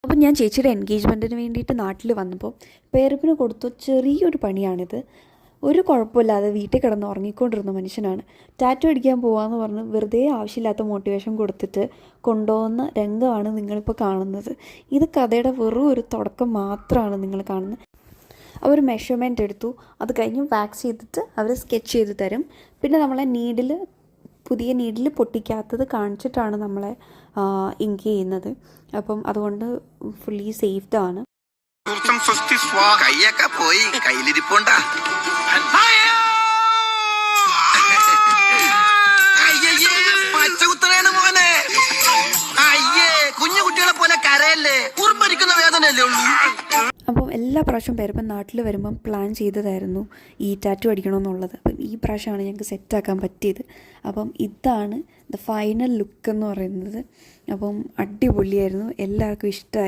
അപ്പം ഞാൻ ചേച്ചിയുടെ എൻഗേജ്മെൻറ്റിന് വേണ്ടിയിട്ട് നാട്ടിൽ വന്നപ്പോൾ പേരപ്പിന് കൊടുത്ത ചെറിയൊരു പണിയാണിത്. ഒരു കുഴപ്പമില്ലാതെ വീട്ടിൽ കിടന്ന് ഉറങ്ങിക്കൊണ്ടിരുന്ന മനുഷ്യനാണ് ടാറ്റു അടിക്കാൻ പോകാമെന്ന് പറഞ്ഞ് വെറുതെ ആവശ്യമില്ലാത്ത മോട്ടിവേഷൻ കൊടുത്തിട്ട് കൊണ്ടുപോകുന്ന രംഗമാണ് നിങ്ങളിപ്പോൾ കാണുന്നത്. ഇത് കഥയുടെ വെറും ഒരു തുടക്കം മാത്രമാണ് നിങ്ങൾ കാണുന്നത്. അവർ മെഷർമെൻറ്റ് എടുത്തു, അത് കഴിഞ്ഞ് വാക്സ് ചെയ്തിട്ട് അവർ സ്കെച്ച് ചെയ്ത് തരും. പിന്നെ നമ്മളെ പുതിയ നീഡിൽ പൊട്ടിക്കാത്തത് കാണിച്ചിട്ടാണ് നമ്മളെ ഇങ്ക് ചെയ്യുന്നത്. അപ്പം അതുകൊണ്ട് ഫുള്ളി സേഫ്ഡാണ്. കൈയൊക്കെ പോയി കയ്യിലിരിപ്പുണ്ടാ. പച്ചകുത്തണേണ് മോനെ. അയ്യേ, കുഞ്ഞു കുട്ടികളെ പോലെ കരയല്ലേ, ഉറുമ്പരിക്കുന്ന വേദനയല്ലേ ഉള്ളൂ. അപ്പം എല്ലാ പ്രാവശ്യവും പേരപ്പൻ നാട്ടിൽ വരുമ്പം പ്ലാൻ ചെയ്തതായിരുന്നു ഈ ടാറ്റു അടിക്കണമെന്നുള്ളത്. അപ്പം ഈ പ്രാവശ്യമാണ് ഞങ്ങൾക്ക് സെറ്റാക്കാൻ പറ്റിയത്. അപ്പം ഇതാണ് ദ ഫൈനൽ ലുക്ക് എന്ന് പറയുന്നത്. അപ്പം അടിപൊളിയായിരുന്നു, എല്ലാവർക്കും ഇഷ്ടമായി.